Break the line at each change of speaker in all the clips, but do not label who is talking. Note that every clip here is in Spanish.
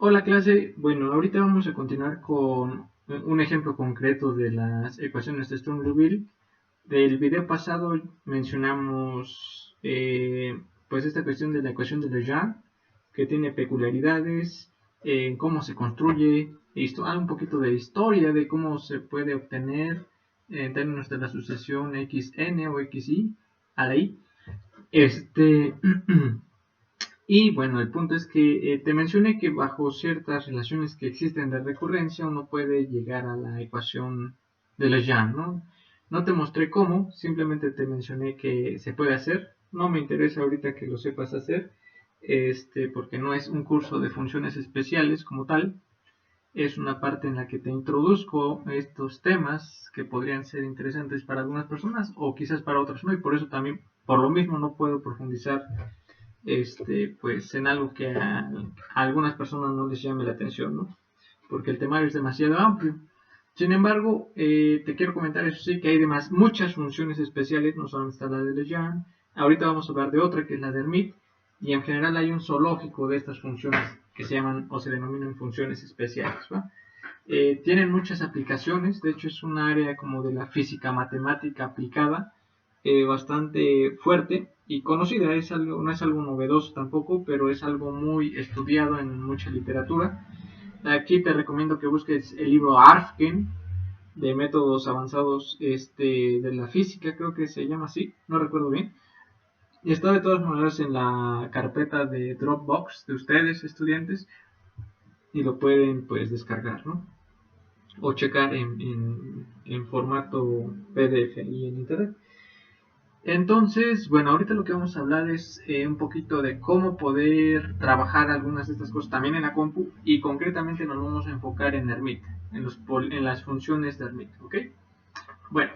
Hola clase, bueno, ahorita vamos a continuar con un ejemplo concreto de las ecuaciones de Sturm-Liouville. Del video pasado mencionamos pues esta cuestión de la ecuación de Legendre, que tiene peculiaridades, cómo se construye, un poquito de historia de cómo se puede obtener en términos de la sucesión xn o xi a la i. Y bueno, el punto es que te mencioné que bajo ciertas relaciones que existen de recurrencia uno puede llegar a la ecuación de Legendre, ¿no? No te mostré cómo, simplemente te mencioné que se puede hacer. No me interesa ahorita que lo sepas hacer, porque no es un curso de funciones especiales como tal. Es una parte en la que te introduzco estos temas que podrían ser interesantes para algunas personas o quizás para otras no, y por eso también, por lo mismo, no puedo profundizar pues en algo que a algunas personas no les llame la atención, ¿no? Porque el temario es demasiado amplio. Sin embargo, te quiero comentar eso sí, que hay demás muchas funciones especiales, no solamente está la de Legendre. Ahorita vamos a hablar de otra que es la de Hermite, y en general hay un zoológico de estas funciones que se llaman o se denominan funciones especiales, ¿va? Tienen muchas aplicaciones, de hecho es un área como de la física matemática aplicada, bastante fuerte y conocida, no es algo novedoso tampoco, pero es algo muy estudiado en mucha literatura. Aquí te recomiendo que busques el libro Arfken de métodos avanzados de la física, creo que se llama así, no recuerdo bien. Y está de todas maneras en la carpeta de Dropbox de ustedes, estudiantes, y lo pueden pues descargar, ¿no? O checar en formato PDF y en internet. Entonces, bueno, ahorita lo que vamos a hablar es un poquito de cómo poder trabajar algunas de estas cosas también en la compu, y concretamente nos vamos a enfocar en Hermite, en las funciones de Hermite, ¿ok? Bueno,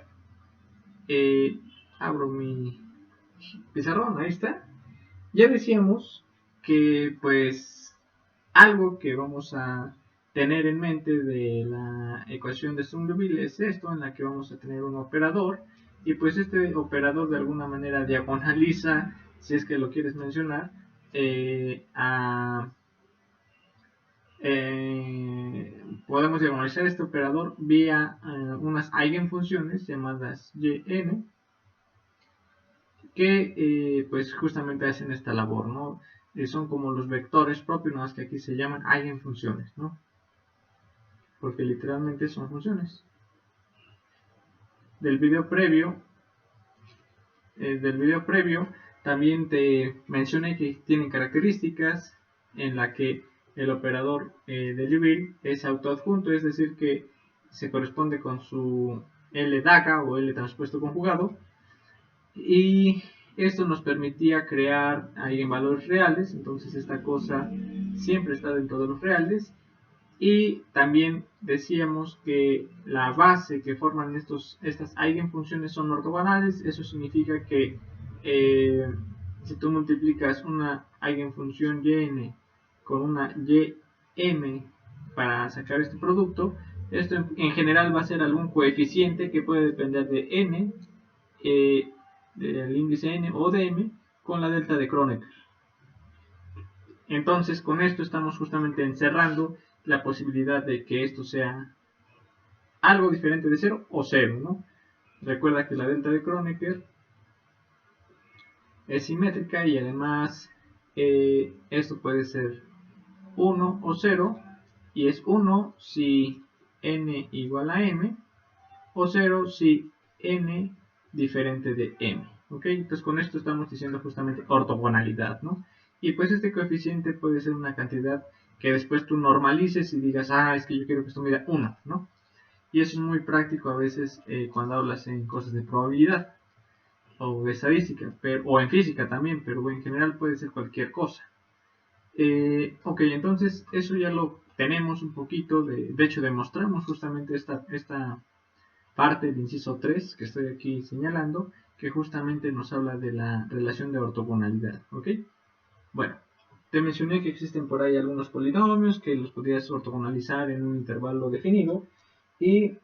eh, abro mi pizarrón, ahí está. Ya decíamos que pues algo que vamos a tener en mente de la ecuación de Sturm-Liouville es esto, en la que vamos a tener un operador, y pues este operador de alguna manera diagonaliza, si es que lo quieres mencionar, podemos diagonalizar este operador vía unas eigenfunciones llamadas yn, que pues justamente hacen esta labor, ¿no? Son como los vectores propios, ¿no? Que aquí se llaman eigenfunciones, ¿no? Porque literalmente son funciones. Del video previo, también te mencioné que tienen características en la que el operador de Liouville es autoadjunto, es decir, que se corresponde con su L daga o L transpuesto conjugado, y esto nos permitía crear eigenvalores reales, entonces esta cosa siempre está dentro de los reales. Y también decíamos que la base que forman estas eigenfunciones son ortogonales. Eso significa que eh, si tú multiplicas una eigenfunción yn con una ym para sacar este producto, esto en general va a ser algún coeficiente que puede depender de n, del índice n o de m, con la delta de Kronecker. Entonces, con esto estamos justamente encerrando la posibilidad de que esto sea algo diferente de 0 o 0, ¿no? Recuerda que la delta de Kronecker es simétrica, y además esto puede ser 1 o 0, y es 1 si n igual a m, o 0 si n diferente de m. ¿Ok? Entonces con esto estamos diciendo justamente ortogonalidad, ¿no? Y pues este coeficiente puede ser una cantidad que después tú normalices y digas, es que yo quiero que esto mida 1, ¿no? Y eso es muy práctico a veces cuando hablas en cosas de probabilidad o de estadística, o en física también, pero en general puede ser cualquier cosa. Ok, entonces eso ya lo tenemos un poquito, de hecho demostramos justamente esta parte del inciso 3 que estoy aquí señalando, que justamente nos habla de la relación de ortogonalidad, ¿ok? Bueno, te mencioné que existen por ahí algunos polinomios que los podrías ortogonalizar en un intervalo definido, y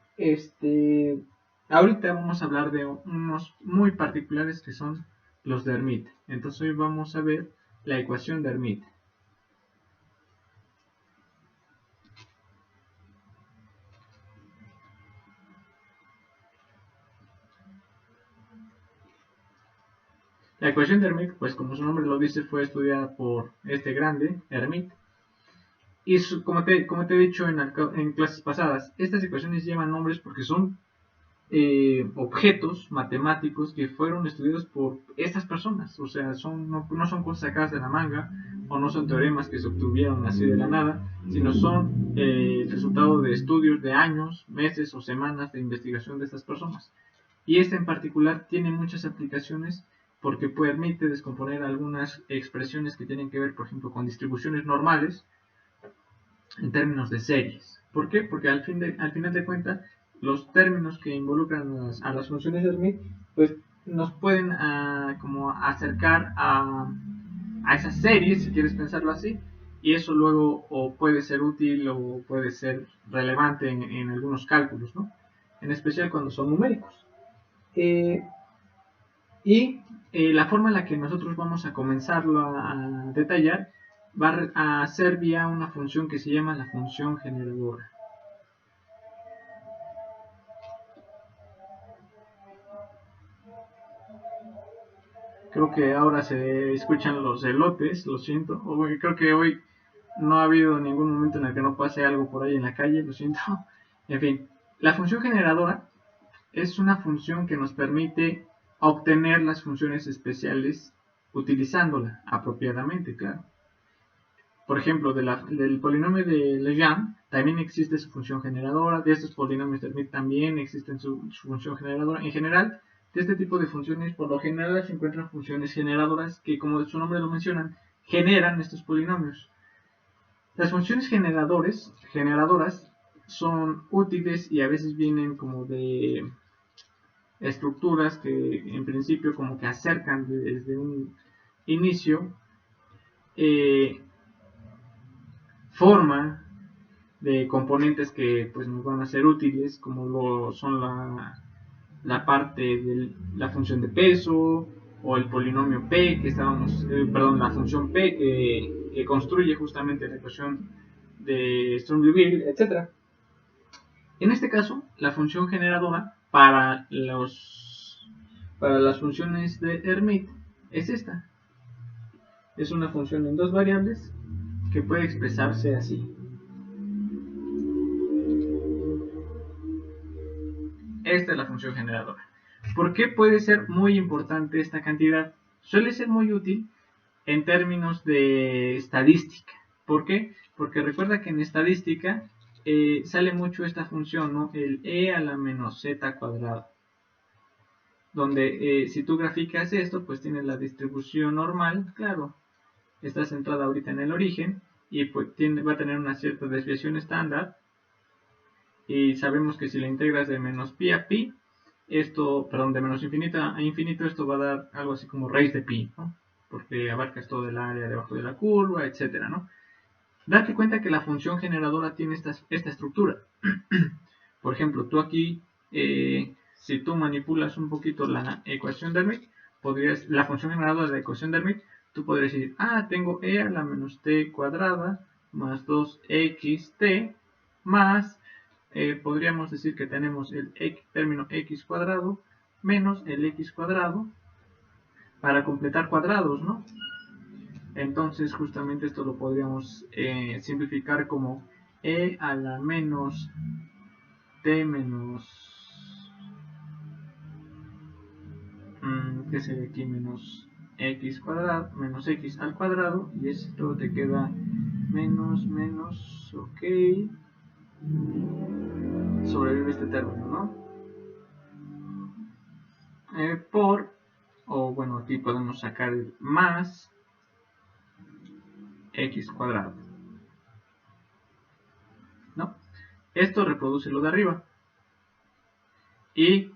ahorita vamos a hablar de unos muy particulares que son los de Hermite. Entonces hoy vamos a ver la ecuación de Hermite. La ecuación de Hermite, pues como su nombre lo dice, fue estudiada por este grande, Hermite. Y como te he dicho en clases pasadas, estas ecuaciones llevan nombres porque son objetos matemáticos que fueron estudiados por estas personas. O sea, no son cosas sacadas de la manga o no son teoremas que se obtuvieron así de la nada, sino son el resultado de estudios de años, meses o semanas de investigación de estas personas. Y esta en particular tiene muchas aplicaciones porque permite descomponer algunas expresiones que tienen que ver, por ejemplo, con distribuciones normales en términos de series. ¿Por qué? Porque al final de cuentas, los términos que involucran a las funciones de Smith, pues nos pueden como acercar a esas series, si quieres pensarlo así, y eso luego o puede ser útil o puede ser relevante en algunos cálculos, ¿no? En especial cuando son numéricos. Eh, y la forma en la que nosotros vamos a comenzarlo a detallar va a ser vía una función que se llama la función generadora. Creo que ahora se escuchan los elotes, lo siento. Creo que hoy no ha habido ningún momento en el que no pase algo por ahí en la calle, lo siento. En fin, la función generadora es una función que nos permite obtener las funciones especiales utilizándola apropiadamente, claro. Por ejemplo, del polinomio de Legendre también existe su función generadora, de estos polinomios de Hermite también existe su función generadora. En general, de este tipo de funciones, por lo general se encuentran funciones generadoras que, como su nombre lo mencionan, generan estos polinomios. Las funciones generadoras son útiles y a veces vienen como de estructuras que en principio como que acercan desde un inicio forma de componentes que pues nos van a ser útiles, como lo son la parte de la función de peso o el polinomio p que la función p que construye justamente la ecuación de Sturm-Liouville, etc. En este caso, la función generadora para las funciones de Hermite es esta. Es una función en dos variables que puede expresarse así. Esta es la función generadora. ¿Por qué puede ser muy importante esta cantidad? Suele ser muy útil en términos de estadística. ¿Por qué? Porque recuerda que en estadística sale mucho esta función, ¿no? El e a la menos z cuadrado. Donde si tú graficas esto, pues tienes la distribución normal, claro, está centrada ahorita en el origen y pues va a tener una cierta desviación estándar. Y sabemos que si la integras de menos pi a pi, de menos infinito a infinito, esto va a dar algo así como raíz de pi, ¿no? Porque abarcas todo el área debajo de la curva, etcétera, ¿no? Date cuenta que la función generadora tiene esta estructura. Por ejemplo, tú aquí, si tú manipulas un poquito la ecuación de Hermite, la función generadora de la ecuación de Hermite, tú podrías decir, tengo e a la menos t cuadrada más 2xt más podríamos decir que tenemos el término x cuadrado menos el x cuadrado para completar cuadrados, ¿no? Entonces justamente esto lo podríamos simplificar como e a la menos t menos ¿qué sería aquí? Menos x cuadrado menos x al cuadrado y esto te queda menos, ok, sobrevive este término, ¿no? Aquí podemos sacar el más x cuadrado, ¿no? Esto reproduce lo de arriba y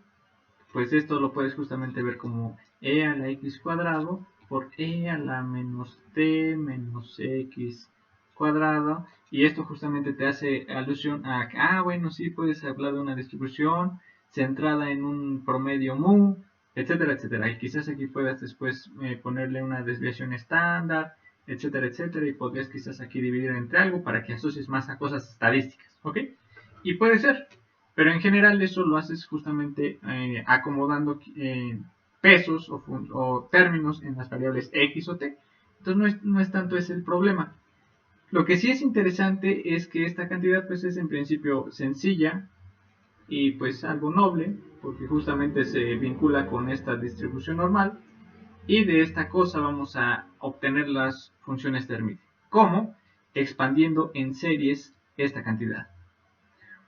pues esto lo puedes justamente ver como e a la x cuadrado por e a la menos t menos x cuadrado, y esto justamente te hace alusión a que, bueno, sí puedes hablar de una distribución centrada en un promedio mu, etcétera, etcétera, y quizás aquí puedas después ponerle una desviación estándar, etcétera, etcétera, y podrías quizás aquí dividir entre algo para que asocies más a cosas estadísticas, ¿ok? Y puede ser, pero en general eso lo haces justamente acomodando pesos o términos en las variables x o t. Entonces no es tanto ese el problema. Lo que sí es interesante es que esta cantidad pues es en principio sencilla y pues algo noble, porque justamente se vincula con esta distribución normal, y de esta cosa vamos a obtener las funciones de Hermite. ¿Cómo? Expandiendo en series esta cantidad.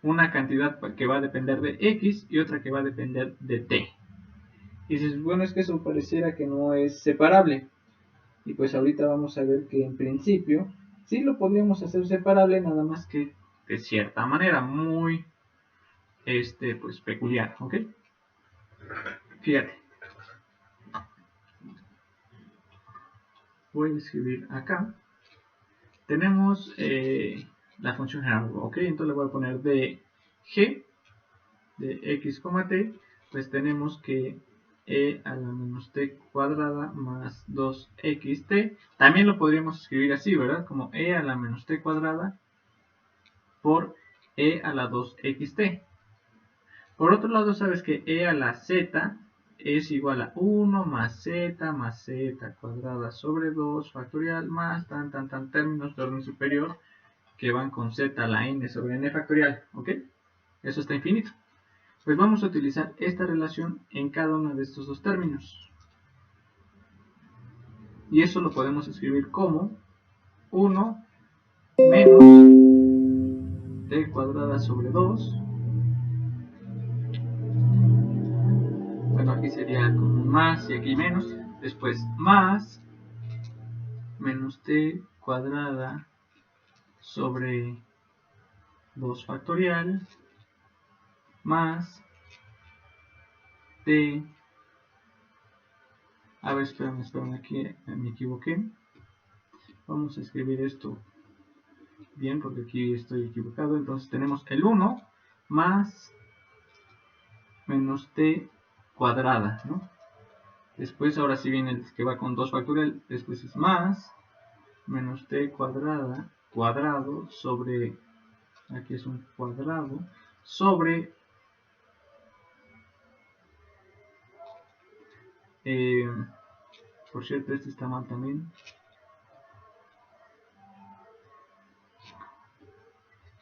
Una cantidad que va a depender de x y otra que va a depender de t. Y dices, bueno, es que eso pareciera que no es separable. Y pues ahorita vamos a ver que en principio sí lo podríamos hacer separable, nada más que de cierta manera muy pues peculiar, ¿ok? Fíjate. Voy a escribir acá. Tenemos la función general, ¿ok? Entonces le voy a poner de g de x, t, pues tenemos que e a la menos t cuadrada más 2xt. También lo podríamos escribir así, ¿verdad? Como e a la menos t cuadrada por e a la 2xt. Por otro lado, sabes que e a la z es igual a 1 más z cuadrada sobre 2 factorial más tan términos de orden superior que van con z a la n sobre n factorial, ¿ok? Eso está infinito. Pues vamos a utilizar esta relación en cada uno de estos dos términos. Y eso lo podemos escribir como 1 menos t cuadrada sobre 2. Bueno, aquí sería como más y aquí menos. Después más menos t cuadrada sobre 2 factorial más t. A ver, espérame, aquí me equivoqué. Vamos a escribir esto bien porque aquí estoy equivocado. Entonces tenemos el 1 más menos t cuadrada, ¿no? Después ahora sí viene el que va con 2 factorial. Después es más menos t cuadrada cuadrado sobre, aquí es un cuadrado, sobre por cierto, este está mal también.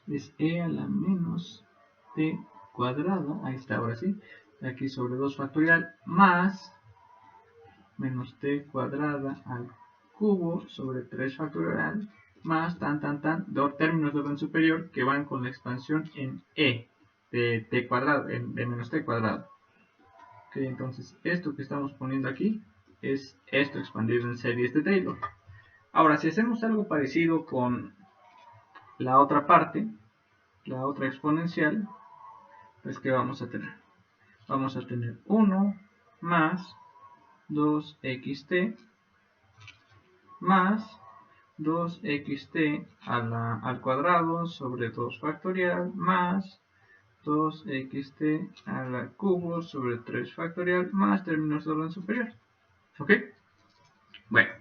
Es e a la menos t cuadrada, ahí está, ahora sí, aquí sobre 2 factorial más menos t cuadrada al cubo sobre 3 factorial más dos términos de orden superior que van con la expansión en e de t cuadrado, de menos t cuadrado. Ok, entonces esto que estamos poniendo aquí es esto expandido en series de Taylor. Ahora, si hacemos algo parecido con la otra parte, la otra exponencial, pues ¿qué vamos a tener? Vamos a tener 1 más 2xt más 2xt al cuadrado sobre 2 factorial más 2xt al cubo sobre 3 factorial más términos de orden superior. ¿Ok? Bueno,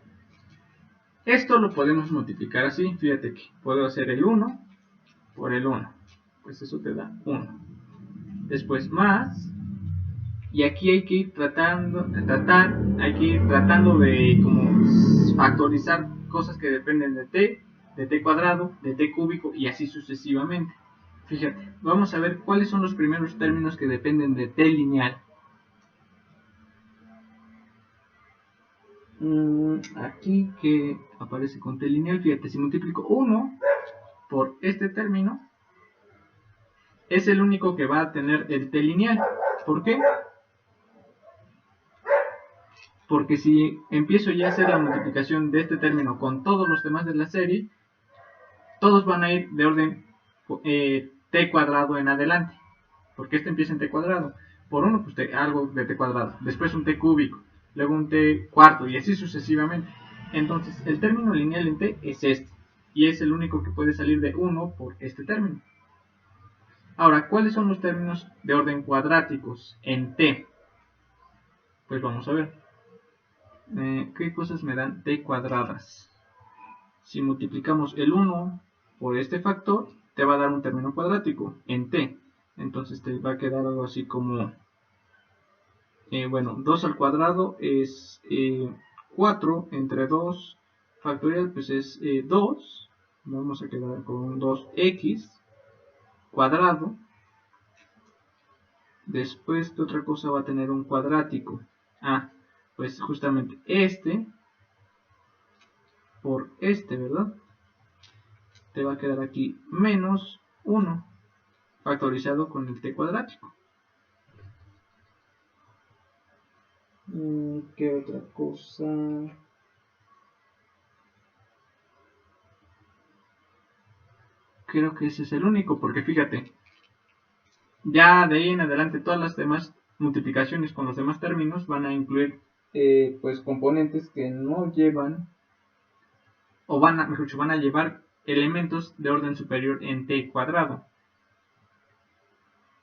esto lo podemos multiplicar así. Fíjate que puedo hacer el 1 por el 1. Pues eso te da 1. Después más. Y aquí hay que ir tratando de como factorizar cosas que dependen de t cuadrado, de t cúbico y así sucesivamente. Fíjate, vamos a ver cuáles son los primeros términos que dependen de t lineal. Aquí que aparece con t lineal, fíjate, si multiplico 1 por este término, es el único que va a tener el t lineal. ¿Por qué? Porque si empiezo ya a hacer la multiplicación de este término con todos los demás de la serie, todos van a ir de orden t cuadrado en adelante, porque este empieza en t cuadrado. Por uno, pues algo de t cuadrado, después un t cúbico, luego un t cuarto y así sucesivamente. Entonces, el término lineal en t es este, y es el único que puede salir de 1 por este término. Ahora, ¿cuáles son los términos de orden cuadráticos en t? Pues vamos a ver. ¿Qué cosas me dan t cuadradas? Si multiplicamos el 1 por este factor, te va a dar un término cuadrático en t. Entonces te va a quedar algo así como bueno, 2 al cuadrado es 4 entre 2 factorial, pues es 2. Vamos a quedar con un 2x cuadrado. Después, ¿qué otra cosa va a tener un cuadrático? Pues justamente este por este, ¿verdad? Te va a quedar aquí menos 1 factorizado con el t cuadrático. ¿Qué otra cosa? Creo que ese es el único, porque fíjate, ya de ahí en adelante todas las demás multiplicaciones con los demás términos van a incluir pues componentes que no llevan, o mejor dicho, van a llevar elementos de orden superior en t cuadrado.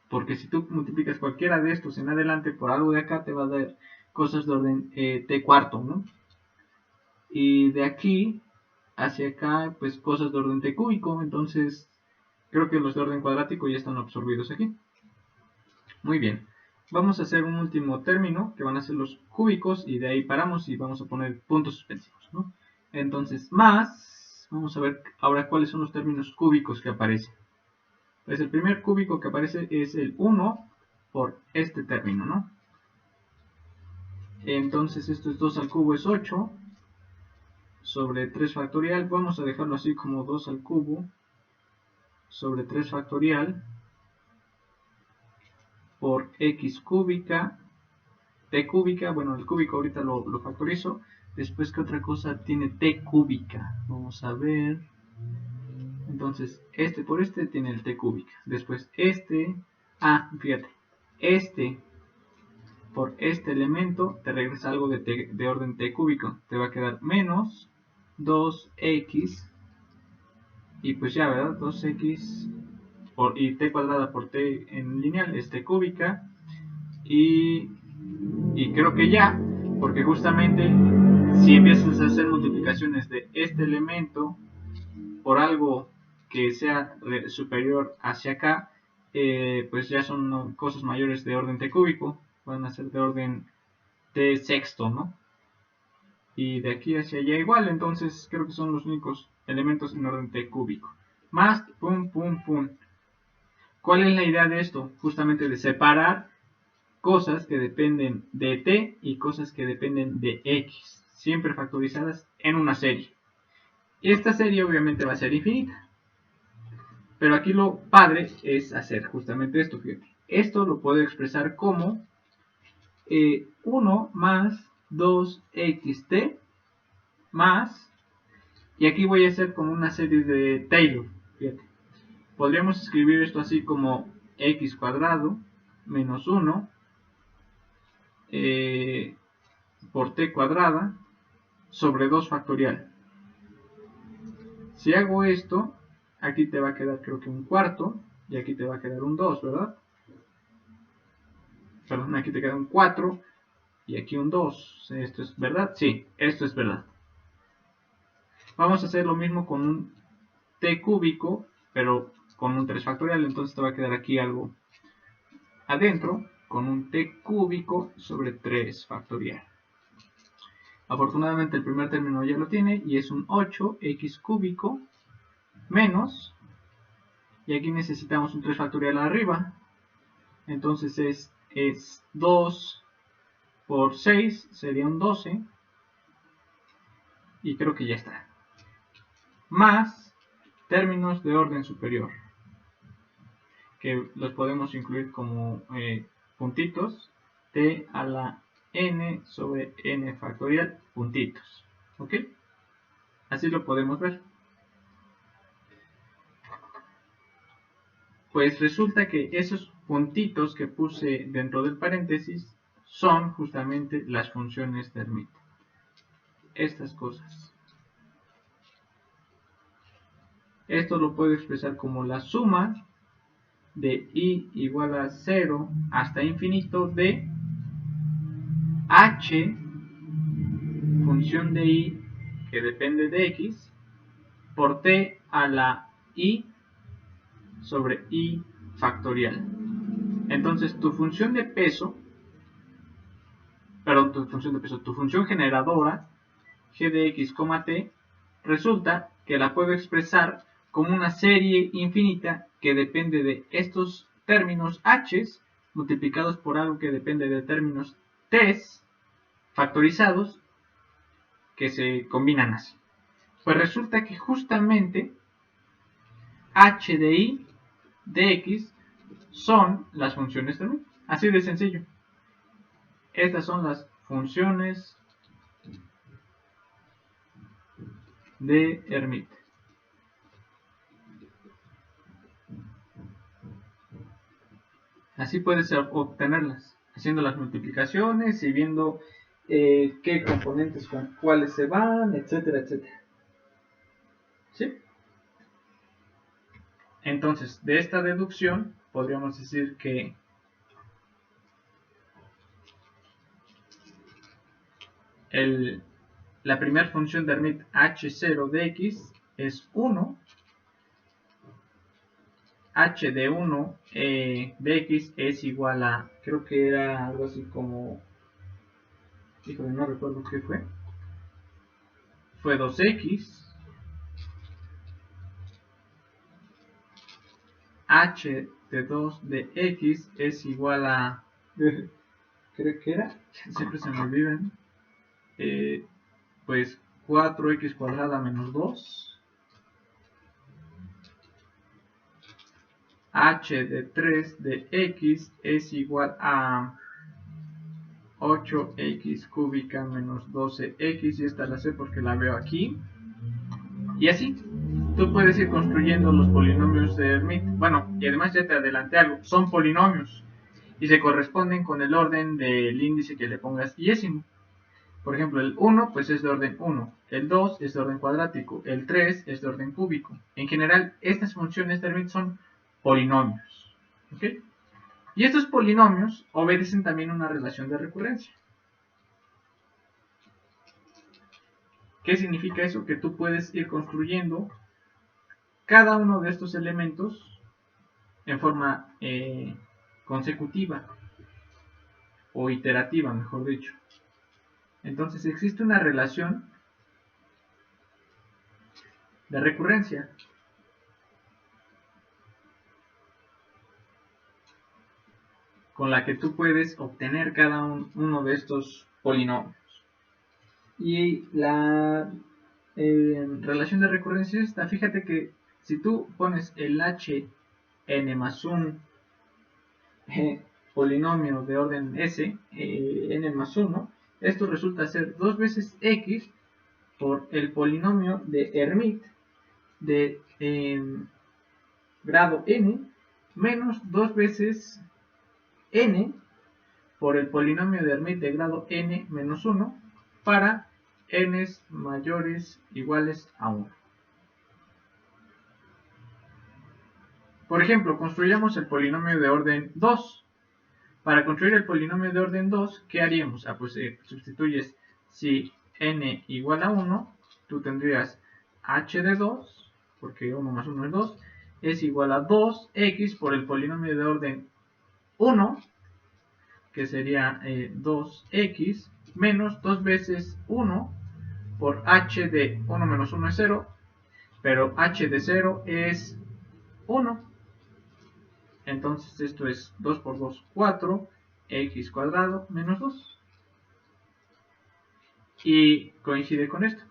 Porque si tú multiplicas cualquiera de estos en adelante por algo de acá, te va a dar cosas de orden t cuarto, ¿no? Y de aquí hacia acá, pues cosas de orden t cúbico. Entonces, creo que los de orden cuadrático ya están absorbidos aquí. Muy bien. Vamos a hacer un último término, que van a ser los cúbicos, y de ahí paramos y vamos a poner puntos suspensivos, ¿no? Entonces, vamos a ver ahora cuáles son los términos cúbicos que aparecen. Pues el primer cúbico que aparece es el 1 por este término, ¿no? Entonces esto es 2 al cubo es 8 sobre 3 factorial. Vamos a dejarlo así como 2 al cubo sobre 3 factorial por x cúbica, t cúbica. Bueno, el cúbico ahorita lo factorizo. Después, ¿qué otra cosa tiene t cúbica? Vamos a ver. Entonces, este por este tiene el t cúbica. Después, fíjate, este por este elemento te regresa algo de orden t cúbico. Te va a quedar menos 2x, y pues ya, ¿verdad? 2x y t cuadrada por t en lineal es t cúbica. Y creo que ya, porque justamente si empiezas a hacer multiplicaciones de este elemento por algo que sea superior hacia acá, pues ya son cosas mayores de orden t cúbico, van a ser de orden t sexto, ¿no? Y de aquí hacia allá igual, entonces creo que son los únicos elementos en orden t cúbico. Más, pum, pum, pum. ¿Cuál es la idea de esto? Justamente de separar cosas que dependen de t y cosas que dependen de x, siempre factorizadas en una serie. Y esta serie obviamente va a ser infinita. Pero aquí lo padre es hacer justamente esto, fíjate. Esto lo puedo expresar como 1 más 2xt más, y aquí voy a hacer como una serie de Taylor, fíjate. Podríamos escribir esto así como x cuadrado menos 1 por t cuadrada sobre 2 factorial. Si hago esto, aquí te va a quedar creo que un cuarto, y aquí te va a quedar un 2, ¿verdad? Perdón, aquí te queda un 4 y aquí un 2. ¿Esto es verdad? Sí, esto es verdad. Vamos a hacer lo mismo con un t cúbico, pero con un 3 factorial. Entonces te va a quedar aquí algo adentro con un t cúbico sobre 3 factorial. Afortunadamente el primer término ya lo tiene y es un 8x cúbico menos, y aquí necesitamos un 3 factorial arriba. Entonces es 2 por 6, sería un 12. Y creo que ya está. Más términos de orden superior, que los podemos incluir como puntitos. T a la n sobre n factorial, puntitos. ¿Ok? Así lo podemos ver. Pues resulta que esos puntitos que puse dentro del paréntesis son justamente las funciones de Hermite. Estas cosas. Esto lo puedo expresar como la suma de i igual a 0 hasta infinito de h, función de i que depende de x, por t a la i sobre i factorial. Entonces tu función de peso perdón, tu función de peso, tu función generadora, g de x, t, resulta que la puedo expresar como una serie infinita que depende de estos términos h multiplicados por algo que depende de términos t factorizados que se combinan así. Pues resulta que justamente h de y de x son las funciones de Hermite. Así de sencillo. Estas son las funciones de Hermite. Así puedes obtenerlas, haciendo las multiplicaciones y viendo qué componentes con cuáles se van, etcétera, etcétera. ¿Sí? Entonces, de esta deducción, podríamos decir que la primera función de Hermite h0 de x es 1, h de 1 de x es igual a, creo que era algo así como, híjole, no recuerdo qué fue 2x, h de 2 de x es igual a, creo que era, siempre se me olvidan, pues 4x cuadrada menos 2, h de 3 de x es igual a 8x cúbica menos 12x, y esta la sé porque la veo aquí. Y así, tú puedes ir construyendo los polinomios de Hermite. Bueno, y además ya te adelanté algo, son polinomios y se corresponden con el orden del índice que le pongas yésimo. Por ejemplo, el 1 pues es de orden 1, el 2 es de orden cuadrático, el 3 es de orden cúbico. En general, estas funciones de Hermite son polinomios. ¿Okay? Y estos polinomios obedecen también una relación de recurrencia. ¿Qué significa eso? Que tú puedes ir construyendo cada uno de estos elementos en forma consecutiva o iterativa, mejor dicho. Entonces existe una relación de recurrencia con la que tú puedes obtener cada uno de estos polinomios. Y la relación de recurrencia es esta. Fíjate que si tú pones el h n más 1 polinomio de orden s, n más 1, esto resulta ser 2 veces x por el polinomio de Hermite de grado n menos 2 veces n por el polinomio de Hermite de grado n menos 1 para n mayores iguales a 1. Por ejemplo, construyamos el polinomio de orden 2. Para construir el polinomio de orden 2, ¿qué haríamos? Pues sustituyes, si n igual a 1, tú tendrías h de 2, porque 1 más 1 es 2, es igual a 2x por el polinomio de orden 1, que sería 2x, menos 2 veces 1 por h de 1 menos 1 es 0, pero h de 0 es 1. Entonces esto es 2 por 2, 4, x cuadrado menos 2. Y coincide con esto.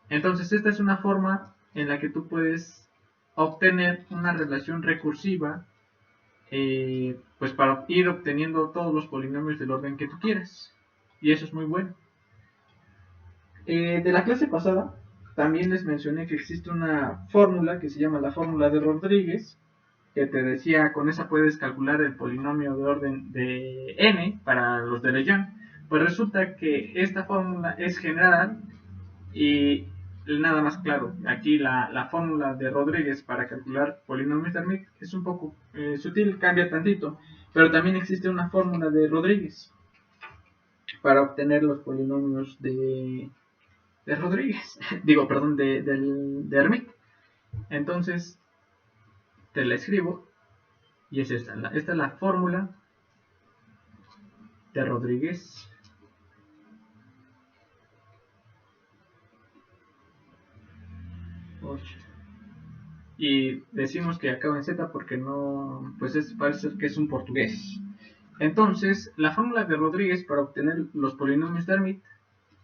Entonces esta es una forma en la que tú puedes obtener una relación recursiva pues para ir obteniendo todos los polinomios del orden que tú quieras. Y eso es muy bueno. De la clase pasada también les mencioné que existe una fórmula que se llama la fórmula de Rodríguez, que te decía, con esa puedes calcular el polinomio de orden de n para los de Legendre. Pues resulta que esta fórmula es general y nada más claro. Aquí la fórmula de Rodríguez para calcular polinomios de Hermite es un poco sutil, cambia tantito, pero también existe una fórmula de Rodríguez para obtener los polinomios de Rodríguez, digo, perdón, de Hermite. Entonces te la escribo y es esta. Esta es la fórmula de Rodríguez. Y decimos que acaba en Z porque no, pues parece que es un portugués. Entonces, la fórmula de Rodríguez para obtener los polinomios de Hermite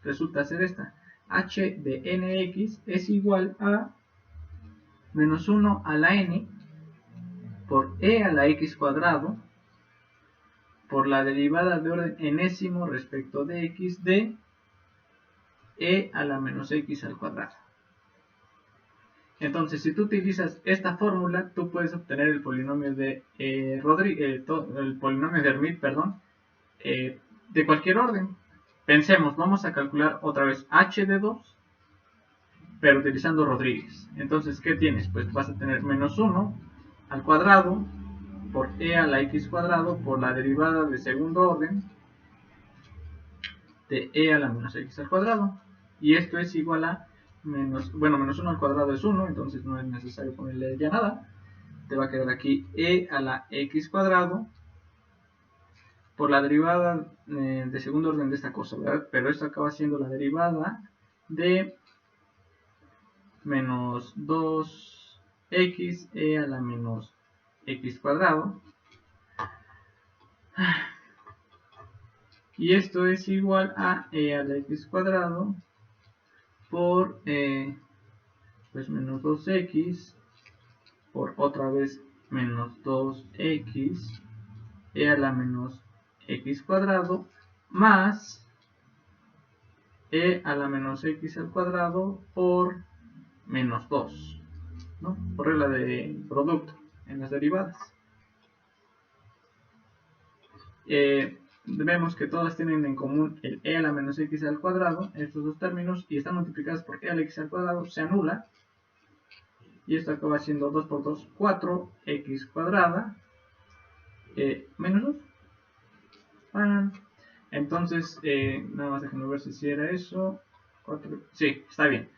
resulta ser esta. H de nx es igual a menos 1 a la n por e a la x cuadrado por la derivada de orden enésimo respecto de x de e a la menos x al cuadrado. Entonces, si tú utilizas esta fórmula, tú puedes obtener el polinomio de el polinomio de Hermite, perdón, de cualquier orden. Pensemos, vamos a calcular otra vez h de 2, pero utilizando Rodríguez. Entonces, ¿qué tienes? Pues vas a tener menos 1 al cuadrado por e a la x cuadrado por la derivada de segundo orden de e a la menos x al cuadrado. Y esto es igual a menos 1 al cuadrado es 1, entonces no es necesario ponerle ya nada. Te va a quedar aquí e a la x cuadrado por la derivada de segundo orden de esta cosa, ¿verdad? Pero esto acaba siendo la derivada de menos 2x e a la menos x cuadrado. Y esto es igual a e a la x cuadrado por pues menos 2x por otra vez menos 2x e a la menos x cuadrado más e a la menos x al cuadrado por menos 2, ¿no? Por regla de producto en las derivadas. Vemos que todas tienen en común el e a la menos x al cuadrado, estos dos términos, y están multiplicadas por e a la x al cuadrado, se anula, y esto acaba siendo 2 por 2, 4x cuadrada, menos 2. Entonces, nada más déjenme ver si era eso. 4, sí, está bien.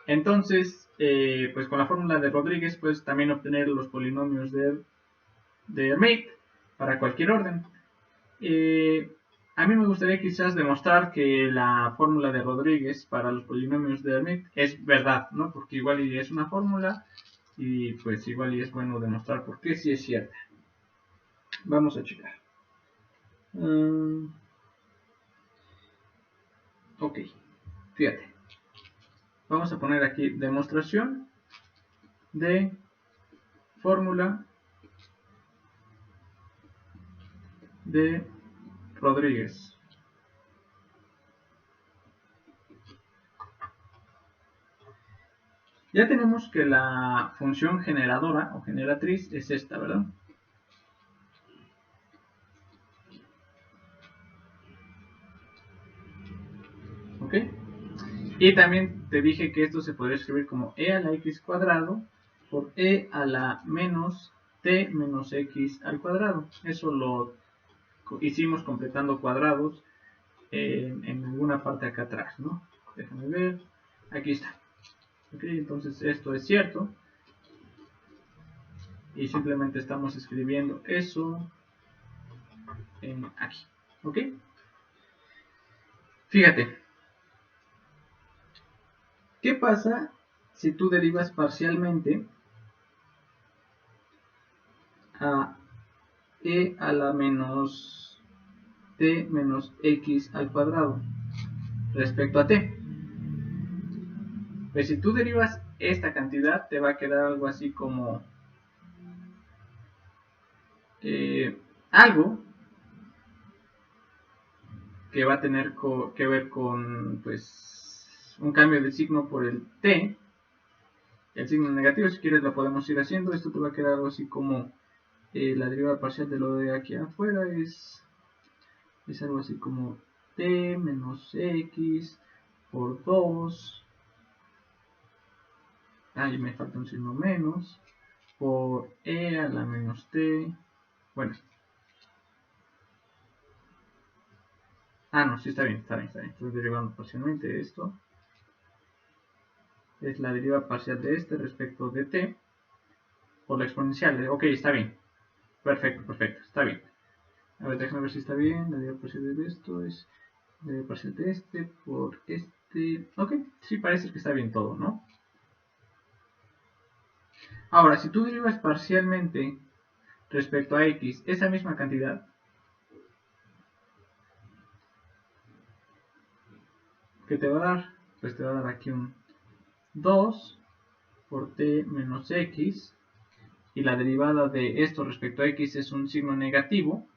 Entonces, pues con la fórmula de Rodríguez, pues también obtener los polinomios de Hermite para cualquier orden. A mí me gustaría quizás demostrar que la fórmula de Rodríguez para los polinomios de Hermite es verdad, ¿no? Porque igual y es una fórmula y pues igual y es bueno demostrar por qué sí es cierta. Vamos a checar. Ok, fíjate. Vamos a poner aquí demostración de fórmula de Rodríguez. Ya tenemos que la función generadora o generatriz es esta, ¿verdad? ¿Ok? Y también te dije que esto se podría escribir como e a la x cuadrado por e a la menos t menos x al cuadrado. Eso lo hicimos completando cuadrados en alguna parte acá atrás, ¿no? Déjame ver. Aquí está. Ok, entonces esto es cierto. Y simplemente estamos escribiendo eso aquí. ¿Ok? Fíjate. ¿Qué pasa si tú derivas parcialmente a e a la menos t menos x al cuadrado respecto a t? Pues si tú derivas esta cantidad, te va a quedar algo así como algo que va a tener que ver con pues un cambio de signo por el t, el signo negativo. Si quieres lo podemos ir haciendo. Esto te va a quedar algo así como la derivada parcial de lo de aquí afuera es algo así como t menos x por 2, ahí me falta un signo menos, por e a la menos t, bueno, no, sí está bien, estoy derivando parcialmente esto, es la deriva parcial de este respecto de t, por la exponencial, ok, está bien, perfecto, está bien. A ver, déjame ver si está bien. La derivada parcial de esto es la derivada parcial de este por este. Ok, sí parece que está bien todo, ¿no? Ahora, si tú derivas parcialmente respecto a x esa misma cantidad, ¿qué te va a dar? Pues te va a dar aquí un 2 por t menos x, y la derivada de esto respecto a x es un signo negativo,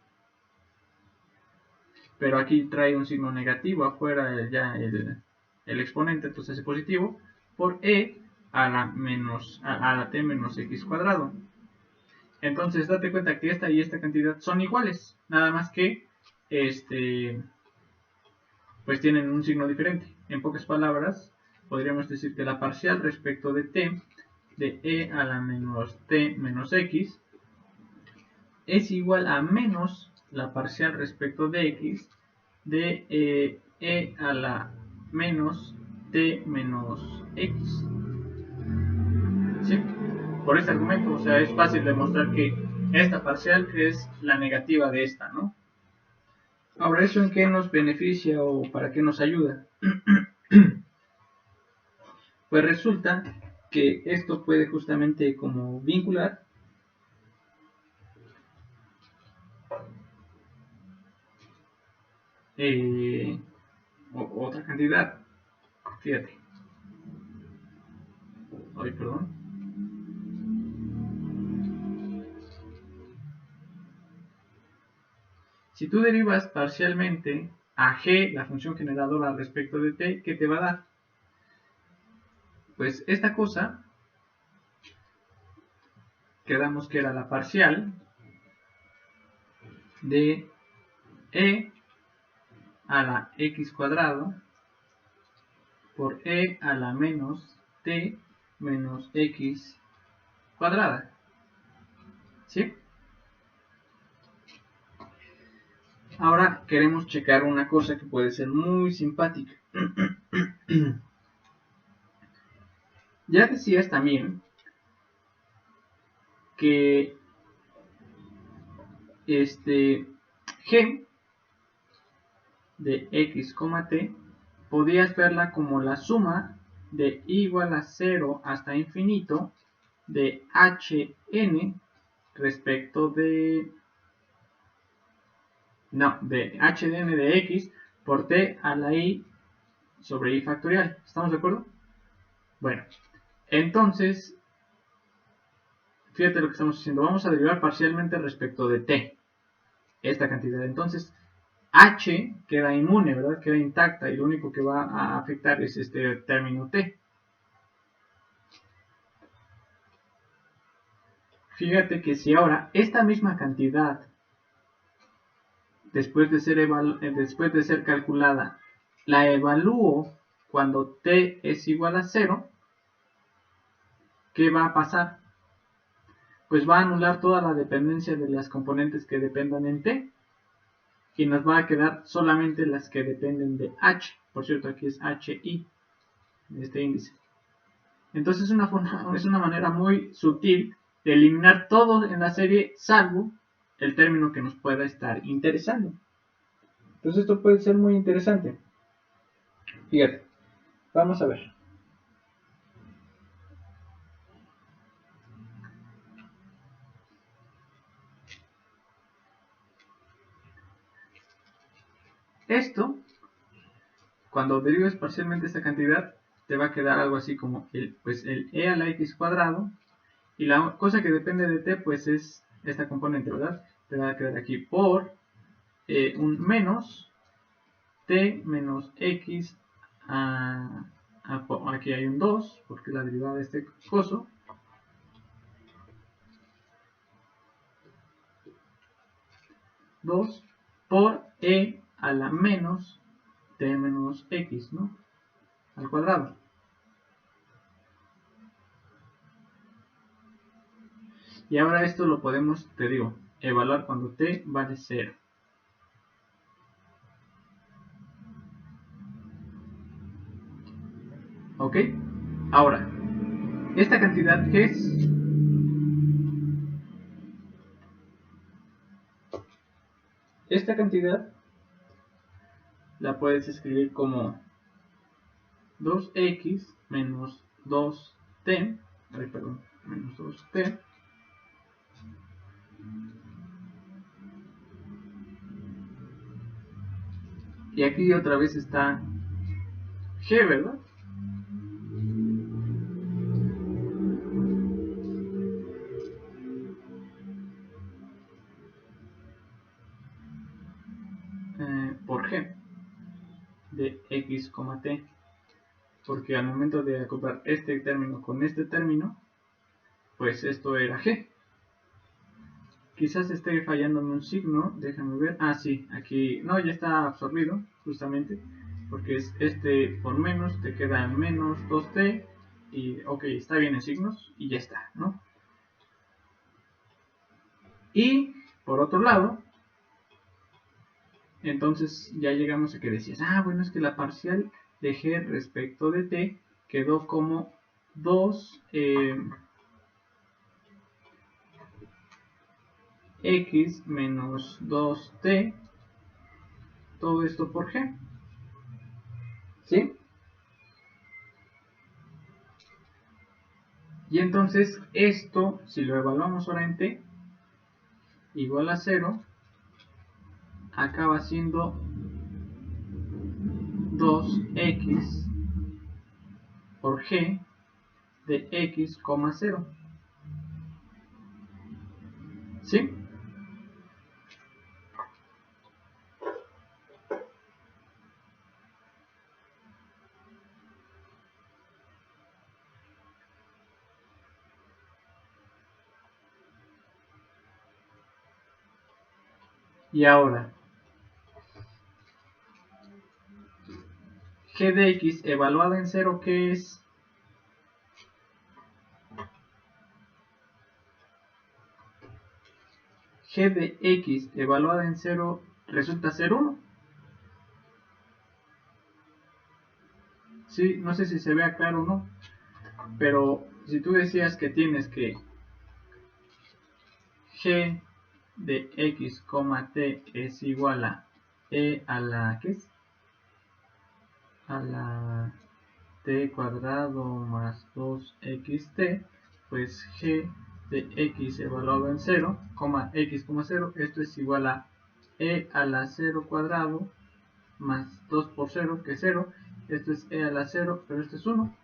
pero aquí trae un signo negativo afuera ya el exponente, entonces es positivo, por e a la t menos x cuadrado. Entonces date cuenta que esta y esta cantidad son iguales, nada más que pues tienen un signo diferente. En pocas palabras, podríamos decir que la parcial respecto de t de e a la menos t menos x es igual a menos la parcial respecto de x de e a la menos t menos x. ¿Sí? Por este argumento, o sea, es fácil demostrar que esta parcial es la negativa de esta, ¿no? Ahora, ¿eso en qué nos beneficia o para qué nos ayuda? Pues resulta que esto puede justamente como vincular otra cantidad. Fíjate. Ay, perdón. Si tú derivas parcialmente a g, la función generadora respecto de t, ¿qué te va a dar? Pues esta cosa, quedamos que era la parcial de e a la x cuadrado por e a la menos t menos x cuadrada. ¿Sí? Ahora queremos checar una cosa que puede ser muy simpática. Ya decías también que g de x, t podías verla como la suma de igual a 0 hasta infinito de hn respecto de hn de x por t a la i sobre i factorial. ¿Estamos de acuerdo? Bueno, entonces, fíjate lo que estamos haciendo. Vamos a derivar parcialmente respecto de t, esta cantidad. Entonces, h queda inmune, ¿verdad? Queda intacta y lo único que va a afectar es este término t. Fíjate que si ahora esta misma cantidad, después de ser calculada, la evalúo cuando t es igual a 0, ¿qué va a pasar? Pues va a anular toda la dependencia de las componentes que dependan en t y nos va a quedar solamente las que dependen de h. Por cierto, aquí es hi, este índice. Entonces es una manera muy sutil de eliminar todo en la serie salvo el término que nos pueda estar interesando. Entonces esto puede ser muy interesante. Fíjate, vamos a ver. Esto, cuando derives parcialmente esta cantidad, te va a quedar algo así como el e a la x cuadrado, y la cosa que depende de t pues es esta componente, ¿verdad? Te va a quedar aquí por un menos t menos x aquí hay un 2 porque es la derivada de este coso, por e a la menos t menos x, ¿no? Al cuadrado. Y ahora esto lo podemos, te digo, evaluar cuando t vale 0. ¿Ok? Ahora, esta cantidad que es esta cantidad la puedes escribir como 2x menos 2t, menos 2t, y aquí otra vez está g, ¿verdad? Por g de x, t, porque al momento de acoplar este término con este término, pues esto era g. Quizás esté fallando en un signo, déjame ver. Ah, sí, aquí no, ya está absorbido, justamente, porque es este por menos, te queda menos 2t, y ok, está bien en signos, y ya está, ¿no? Y, por otro lado, entonces ya llegamos a que decías, bueno, es que la parcial de g respecto de t quedó como 2 x menos 2t, todo esto por g, ¿sí? Y entonces esto, si lo evaluamos ahora en t, igual a 0, acaba siendo 2x por g de x, 0, ¿sí? Y ahora, g de x evaluada en 0, ¿qué es? G de x evaluada en 0 resulta ser 1. Sí, no sé si se vea claro o no, pero si tú decías que tienes que g de x, t es igual a e a la, ¿qué es? A la t cuadrado más 2xt, pues g de x evaluado en 0, x, 0, esto es igual a e a la 0 cuadrado más 2 por 0, que es 0, esto es e a la 0, pero esto es 1.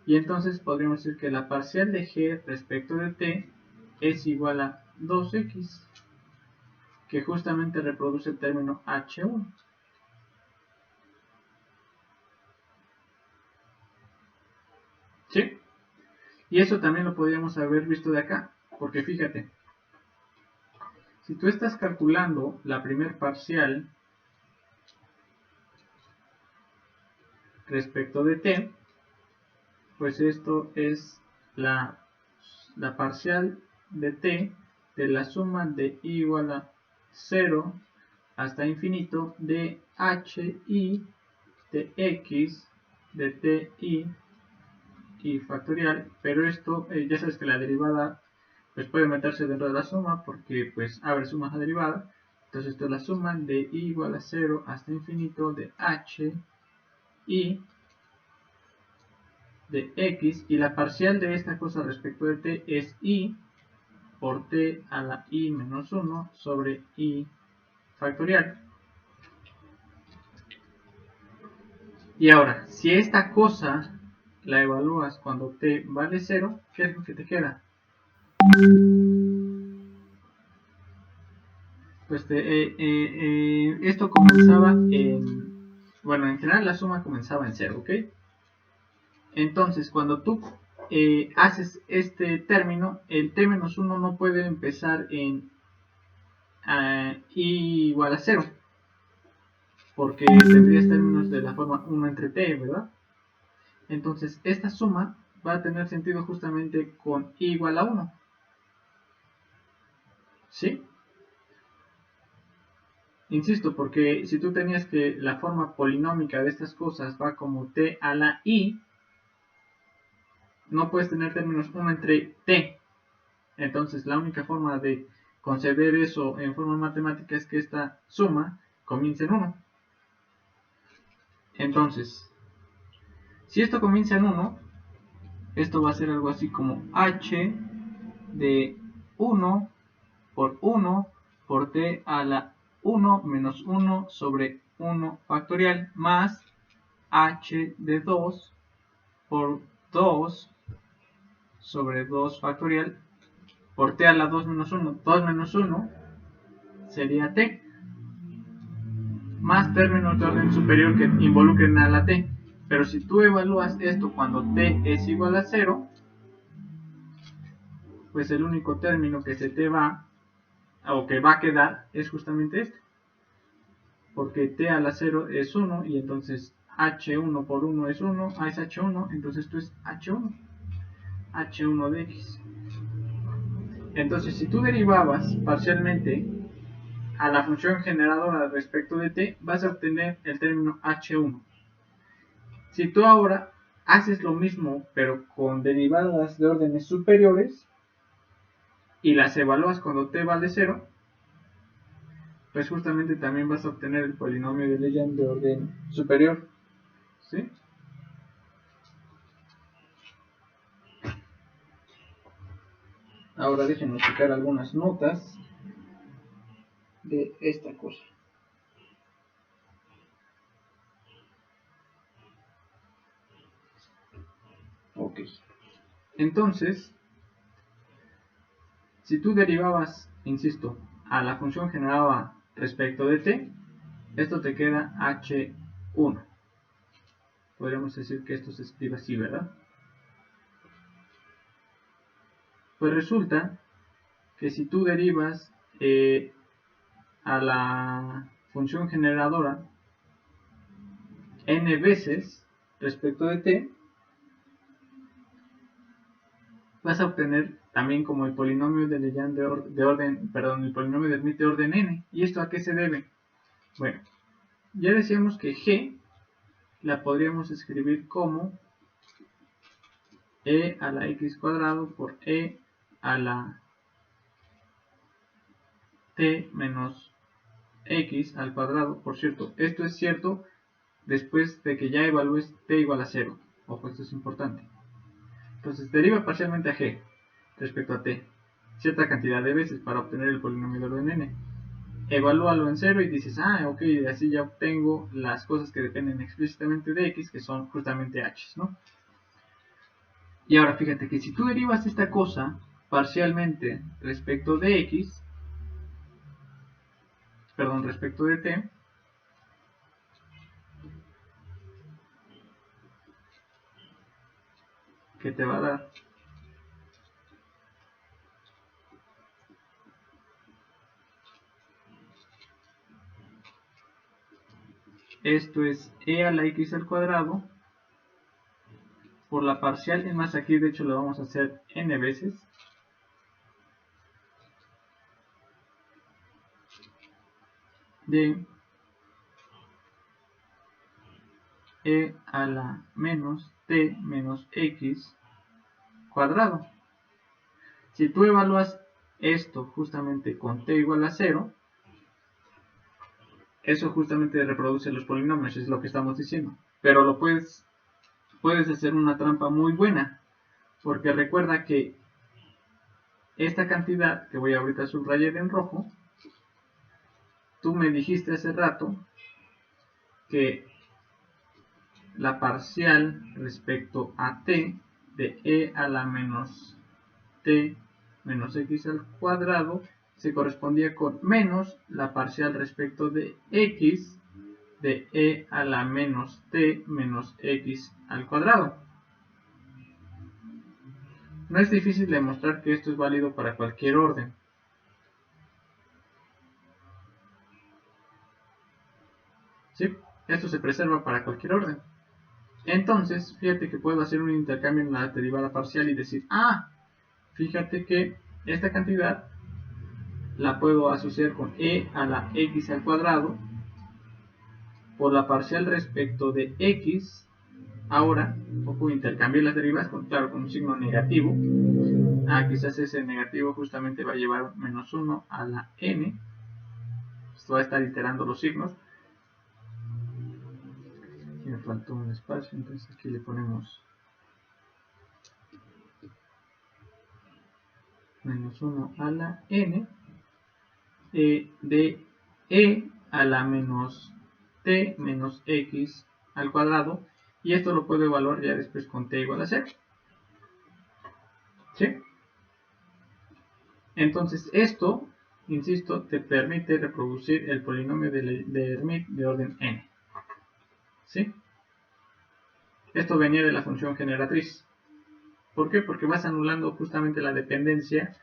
Y entonces podríamos decir que la parcial de g respecto de t es igual a 2x, que justamente reproduce el término h1. ¿Sí? Y eso también lo podríamos haber visto de acá, porque fíjate, si tú estás calculando la primer parcial respecto de t, pues esto es la parcial de t de la suma de i igual a 0 hasta infinito de hi de x de ti y factorial, pero esto ya sabes que la derivada pues puede meterse dentro de la suma porque pues abre suma a derivada. Entonces esto es la suma de i igual a 0 hasta infinito de hi de x, y la parcial de esta cosa respecto de t es i por t a la i menos 1 sobre i factorial. Y ahora, si esta cosa la evalúas cuando t vale 0, ¿qué es lo que te queda? Pues esto comenzaba en... Bueno, en general la suma comenzaba en 0, ¿ok? Entonces, cuando tú haces este término, el t menos 1 no puede empezar en i igual a 0, porque tendrías términos de la forma 1 entre t, ¿verdad? Entonces, esta suma va a tener sentido justamente con i igual a 1, ¿sí? Insisto, porque si tú tenías que la forma polinómica de estas cosas va como t a la i, no puedes tener términos 1 entre t. Entonces la única forma de conceder eso en forma matemática es que esta suma comience en 1. Entonces, si esto comienza en 1, esto va a ser algo así como h de 1 por 1 por t a la 1 menos 1 sobre 1 factorial más h de 2 por 2 sobre 2 factorial por t a la 2 menos 1. 2 menos 1 sería t, más términos de orden superior que involucren a la t. Pero si tú evalúas esto cuando t es igual a 0, pues el único término que se te va, o que va a quedar, es justamente este. Porque t a la 0 es 1, y entonces h1 por 1 es 1, es h1, entonces esto es h1, h1 de x. Entonces, si tú derivabas parcialmente a la función generadora respecto de t, vas a obtener el término h1. Si tú ahora haces lo mismo, pero con derivadas de órdenes superiores, y las evalúas cuando t vale 0, pues justamente también vas a obtener el polinomio de Legend de orden superior. ¿Sí? Ahora déjenme checar algunas notas de esta cosa. Ok. Entonces, si tú derivabas, insisto, a la función generada respecto de t, esto te queda h1. Podríamos decir que esto se escribe así, ¿verdad? Pues resulta que si tú derivas a la función generadora n veces respecto de t, vas a obtener también como el polinomio de Legend el polinomio de Smith de orden n. ¿Y esto a qué se debe? Bueno, ya decíamos que g la podríamos escribir como e a la x cuadrado por e a la t menos x al cuadrado. Por cierto, esto es cierto después de que ya evalúes t igual a 0. Ojo, esto es importante. Entonces deriva parcialmente a g respecto a t cierta cantidad de veces para obtener el polinomio de orden n. Evalúalo en 0 y dices, ok, así ya obtengo las cosas que dependen explícitamente de x, que son justamente h, ¿no? Y ahora fíjate que si tú derivas esta cosa parcialmente respecto de x, respecto de t, ¿qué te va a dar? Esto es e a la x al cuadrado por la parcial, es más, aquí de hecho lo vamos a hacer n veces, de e a la menos t menos x cuadrado. Si tú evalúas esto justamente con t igual a 0, eso justamente reproduce los polinomios, es lo que estamos diciendo. Pero lo puedes hacer una trampa muy buena, porque recuerda que esta cantidad que voy ahorita a subrayar en rojo, tú me dijiste hace rato que la parcial respecto a t de e a la menos t menos x al cuadrado se correspondía con menos la parcial respecto de x de e a la menos t menos x al cuadrado. No es difícil demostrar que esto es válido para cualquier orden. ¿Sí? Esto se preserva para cualquier orden. Entonces, fíjate que puedo hacer un intercambio en la derivada parcial y decir, fíjate que esta cantidad la puedo asociar con e a la x al cuadrado por la parcial respecto de x ahora puedo intercambiar las derivadas con un signo negativo. Quizás ese negativo justamente va a llevar menos 1 a la n. Esto va a estar iterando los signos. Aquí me faltó un espacio, entonces aquí le ponemos menos 1 a la n de e a la menos t menos x al cuadrado, y esto lo puedo evaluar ya después con t igual a 0. ¿Sí? Entonces esto, insisto, te permite reproducir el polinomio de Hermite de orden n. ¿Sí? Esto venía de la función generatriz. ¿Por qué? Porque vas anulando justamente la dependencia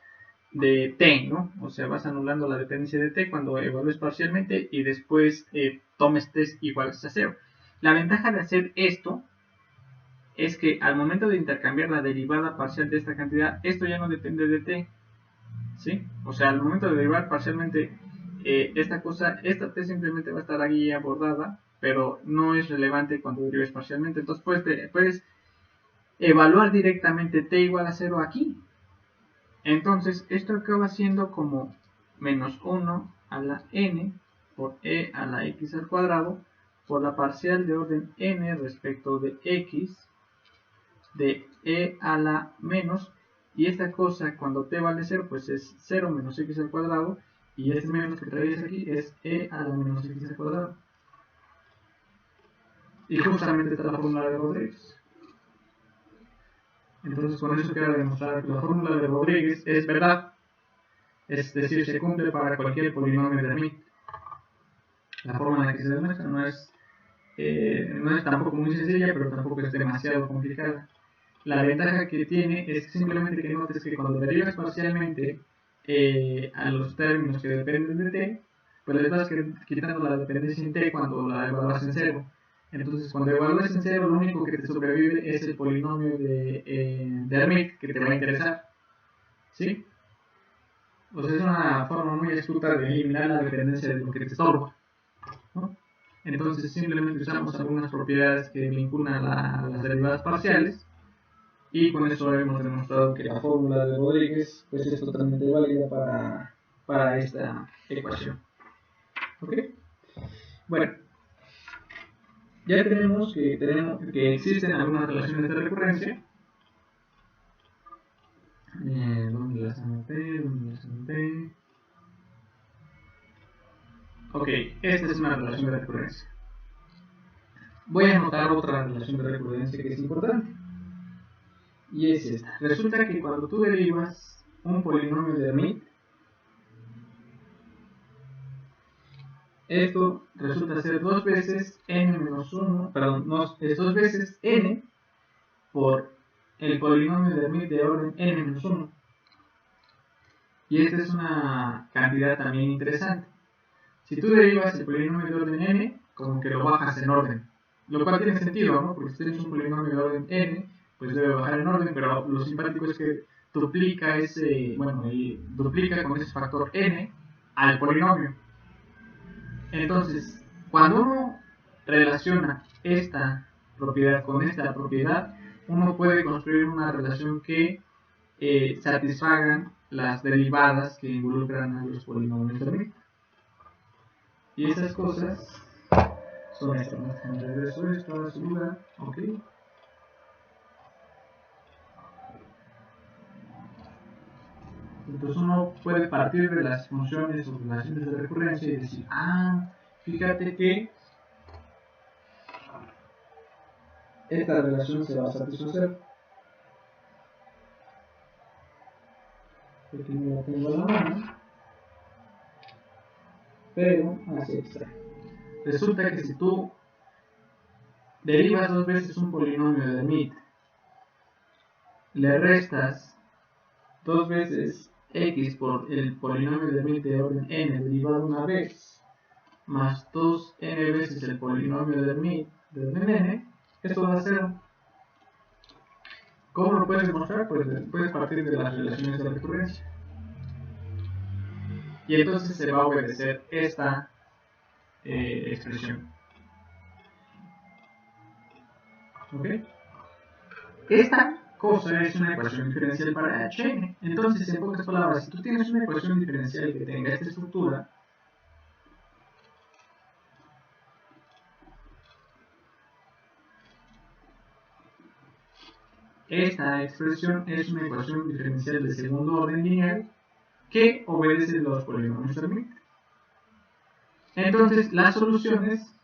de t, ¿no? O sea, vas anulando la dependencia de t cuando evalúes parcialmente y después tomes t iguales a 0. La ventaja de hacer esto es que al momento de intercambiar la derivada parcial de esta cantidad, esto ya no depende de t, ¿sí? O sea, al momento de derivar parcialmente esta t simplemente va a estar aquí abordada, pero no es relevante cuando derives parcialmente. Entonces puedes evaluar directamente t igual a 0 aquí. Entonces esto acaba siendo como menos 1 a la n por e a la x al cuadrado por la parcial de orden n respecto de x de e a la menos, y esta cosa cuando t vale 0 pues es 0 menos x al cuadrado, y este menos que traes aquí es e a la menos x al cuadrado. Y justamente está la fórmula de Rodríguez. Entonces con eso queda demostrado que la fórmula de Rodríguez es verdad. Es decir, se cumple para cualquier polinomio de Hermite. La forma en la que se demuestra no es tampoco muy sencilla, pero tampoco es demasiado complicada. La ventaja que tiene es simplemente que notes que cuando derivas parcialmente a los términos que dependen de t, pues le estás quitando la dependencia en t cuando la evalúas en 0. Entonces, cuando evalúas en 0, lo único que te sobrevive es el polinomio de Hermite que te va a interesar. ¿Sí? O sea, es una forma muy astuta de eliminar la dependencia de lo que te estorba, ¿no? Entonces simplemente usamos algunas propiedades que vinculan a las derivadas parciales, y con eso hemos demostrado que la fórmula de Rodríguez pues es totalmente válida para esta ecuación. ¿Ok? Bueno, ya tenemos que existen algunas relaciones de recurrencia. ¿Dónde las anoté? Ok, esta es una relación de recurrencia. Voy a anotar otra relación de recurrencia que es importante, y es esta. Resulta que cuando tú derivas un polinomio de Hermite, esto resulta ser 2 veces n menos 1, perdón, no, es 2 veces n por el polinomio de Hermite de orden n menos 1. Y esta es una cantidad también interesante. Si tú derivas el polinomio de orden n, como que lo bajas en orden. Lo cual tiene sentido, ¿no? Porque si tienes un polinomio de orden n, pues debe bajar en orden, pero lo simpático es que duplica duplica con ese factor n al polinomio. Entonces, cuando uno relaciona esta propiedad con esta propiedad, uno puede construir una relación que satisfagan las derivadas que involucran a los polinomios de Hermite. Y esas cosas son estas. Me regreso esto a su lugar. Ok. Entonces uno puede partir de las funciones o relaciones de recurrencia y decir, fíjate que esta relación se va a satisfacer. Aquí no la tengo a la mano, pero así está. Resulta que si tú derivas 2 veces un polinomio de Hermite, le restas 2 veces x por el polinomio de Hermite de orden n derivado una vez, más 2n veces el polinomio de Hermite de orden n, esto va a ser 0. ¿Cómo lo puedes demostrar? Pues puedes partir de las relaciones de recurrencia. Y entonces se va a obedecer esta expresión. ¿Ok? Esta cosa es una ecuación diferencial para Hn. Entonces, en pocas palabras, si tú tienes una ecuación diferencial que tenga esta estructura, esta expresión es una ecuación diferencial de segundo orden lineal que obedece los polinomios Hermite. Entonces, las soluciones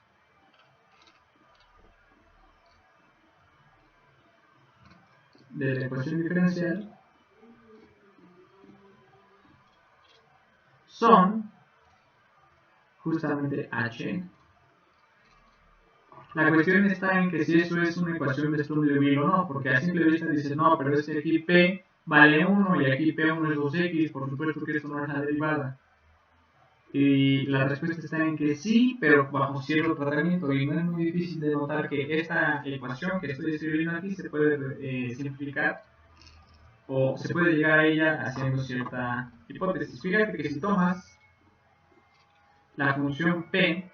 de la ecuación diferencial son justamente Hn. La cuestión está en que si eso es una ecuación de Sturm-Liouville o no, porque a simple vista dices, no, pero es que aquí P vale 1 y aquí P1 es 2x, por supuesto que esto no es la derivada. Y la respuesta está en que sí, pero bajo cierto tratamiento, y no es muy difícil de notar que esta ecuación que estoy escribiendo aquí se puede simplificar o se puede llegar a ella haciendo cierta hipótesis. Fíjate que si tomas la función P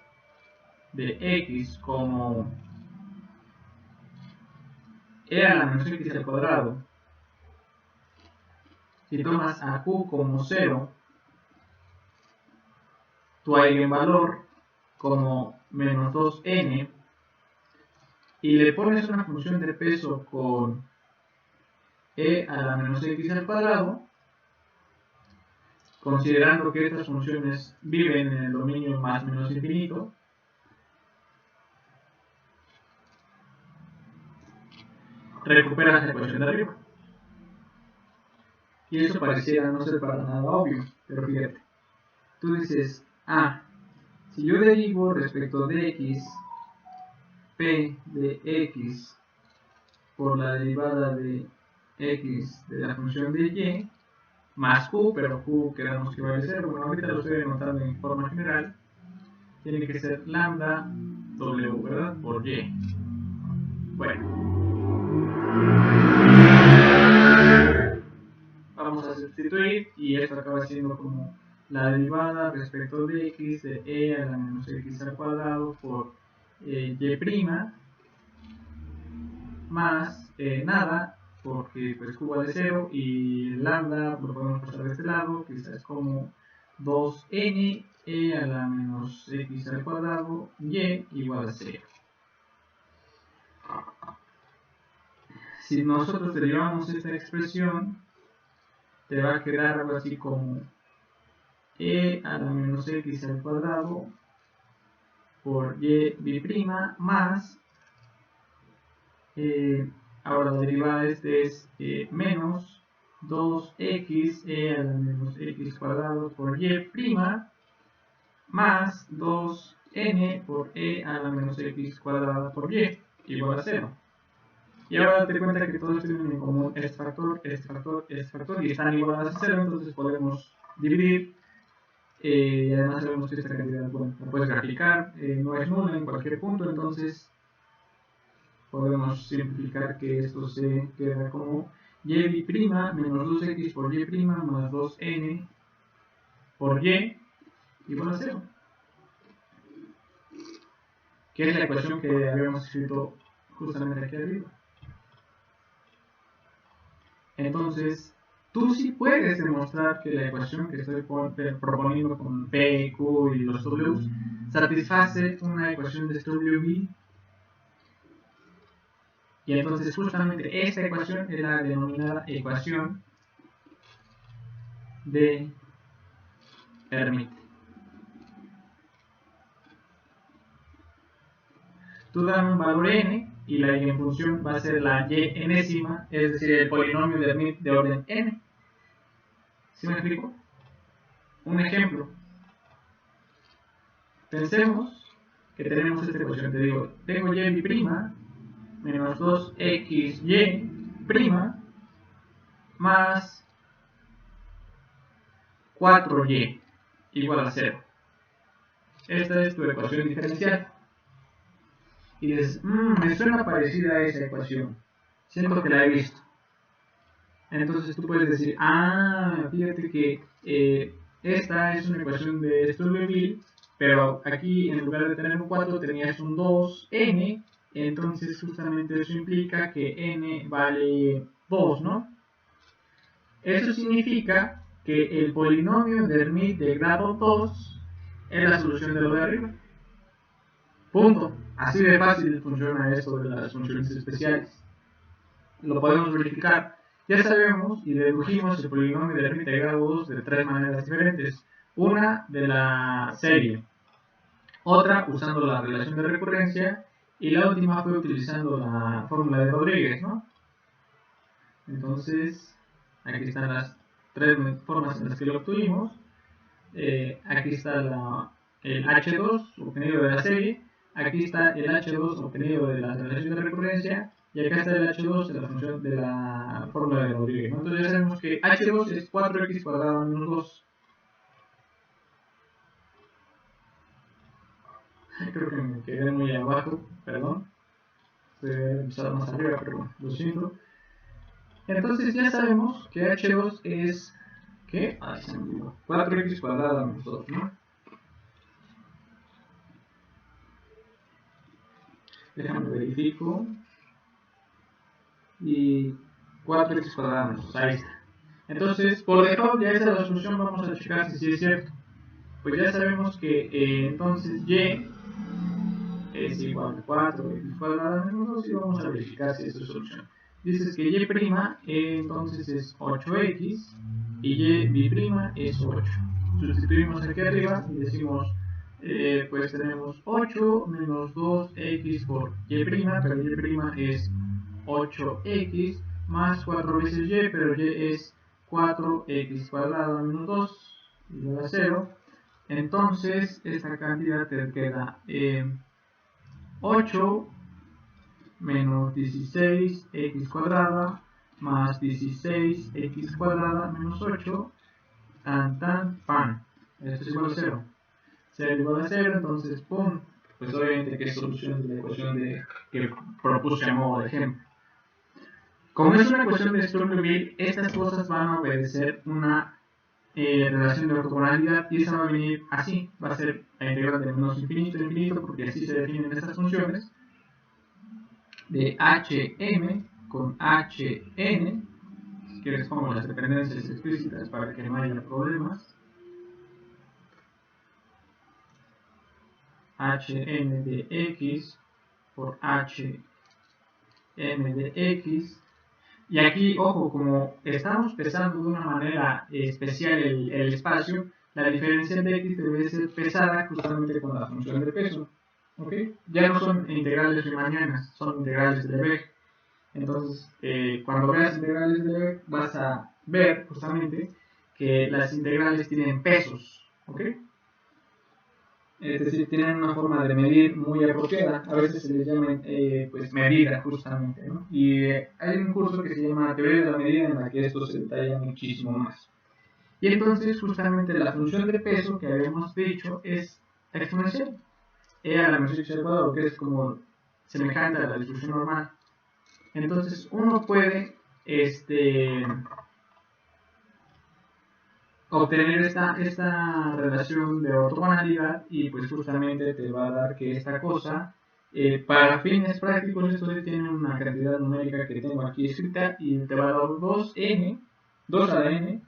de x como e a la menos x al cuadrado, si tomas a q como 0, tu eigenvalor como menos 2n, y le pones una función de peso con e a la menos x al cuadrado, considerando que estas funciones viven en el dominio más menos infinito, recuperas la ecuación de arriba. Y eso pareciera no ser para nada obvio, pero fíjate. Tú dices, si yo derivo respecto de x, p de x por la derivada de x de la función de y, más q, pero q queremos que vaya a 0, bueno, ahorita lo estoy anotando en forma general, tiene que ser lambda w, ¿verdad? Por y. Bueno, vamos a sustituir y esto acaba siendo como la derivada respecto de x de e a la menos x al cuadrado por y' más nada, porque pues q vale 0 y lambda lo podemos pasar de este lado, quizás como 2n e a la menos x al cuadrado y igual a 0. Si nosotros derivamos esta expresión, te va a quedar algo así como e a la menos x al cuadrado por y' más, ahora la derivada de este es menos 2x e a la menos x cuadrado por y' más 2n por e a la menos x cuadrada por y igual a 0. Y ahora date cuenta que todos tienen en común este factor, este factor, este factor y están igualadas a 0, entonces podemos dividir. Y además sabemos que esta cantidad, bueno, la puedes graficar, no es nula en cualquier punto, entonces podemos simplificar que esto se queda como y' menos 2x por y' más 2n por y igual a 0, que es la ecuación que habíamos escrito justamente aquí arriba. Entonces, tú sí puedes demostrar que la ecuación que estoy proponiendo con P, Q y los W satisface una ecuación de Sturm-Liouville. Y entonces justamente esta ecuación es la denominada ecuación de Hermite. Tú das un valor n y la eigenfunción va a ser la y enésima, es decir, el polinomio de Hermite de orden n. ¿Sí me explico? Un ejemplo. Pensemos que tenemos esta ecuación. Te digo, tengo y' menos 2xy' más 4y igual a 0. Esta es tu ecuación diferencial. Y dices, me suena parecida a esa ecuación. Siento que la he visto. Entonces tú puedes decir, fíjate que esta es una ecuación de Sturm-Liouville, pero aquí en lugar de tener un 4 tenías un 2n Entonces justamente eso implica que n vale 2, ¿no? Eso significa que el polinomio de Hermite de grado 2 es la solución de lo de arriba. Punto. Así de fácil funciona esto de las funciones especiales. Lo podemos verificar. Ya sabemos y dedujimos el polinomio de Hermite de grado 2 de tres maneras diferentes. Una de la serie, otra usando la relación de recurrencia y la última fue utilizando la fórmula de Rodríguez, ¿no? Entonces, aquí están las tres formas en las que lo obtuvimos. Aquí está el H2 obtenido de la serie, aquí está el H2 obtenido de la relación de recurrencia, y acá está el H2 de la función de la fórmula de Rodríguez, ¿no? Entonces ya sabemos que H2 es 4x cuadrado menos 2. Creo que me quedé muy abajo, perdón. Debe empezar más arriba, pero bueno, lo siento. Entonces ya sabemos que H2 es, ¿qué? Ay, se me olvidó. 4x cuadrado menos 2, ¿no? Déjame verifico. Y 4x cuadrado menos 2, ahí está. Entonces, por default ya esa es la solución, vamos a checar si sí es cierto. Pues ya sabemos que entonces y es igual a 4x cuadrado menos 2 y vamos a verificar si es su solución. Dices que y' entonces es 8x y y' es 8. Sustituimos aquí arriba y decimos, pues tenemos 8 menos 2x por y', pero y' es 8x más 4 veces y, pero y es 4x cuadrado menos 2 igual a 0. Entonces esta cantidad te queda 8 menos 16x cuadrada más 16x cuadrada menos 8, tan tan pan. Esto es igual a 0. 0 igual a 0, entonces pum. Pues obviamente que es solución de la ecuación que propuse a modo de ejemplo. Como es una ecuación de Sturm-Liouville, estas cosas van a obedecer una relación de ortogonalidad y esa va a venir así, va a ser la integral de menos infinito a infinito, porque así se definen estas funciones, de hm con hn. Si quieres pongo las dependencias explícitas para que no haya problemas. Hn de x por hm de x. Y aquí, ojo, como estamos pesando de una manera especial el espacio, la diferencia de x debe ser pesada justamente con la función de peso. ¿Okay? Ya no son integrales riemannianas, son integrales de Lebesgue. Entonces, cuando veas integrales de Lebesgue, vas a ver justamente que las integrales tienen pesos. ¿Okay? Es decir, tienen una forma de medir muy apropiada, a veces se les llama pues medida justamente, ¿no? Y hay un curso que se llama Teoría de la Medida en la que esto se detalla muchísimo más. Y entonces justamente la función de peso que habíamos dicho es exponencial, e a la menos x al cuadrado, que es como semejante a la distribución normal. Entonces uno puede obtener esta relación de ortogonalidad y pues justamente te va a dar que esta cosa, para fines prácticos, esto tiene una cantidad numérica que tengo aquí escrita y te va a dar 2n, 2 a la n,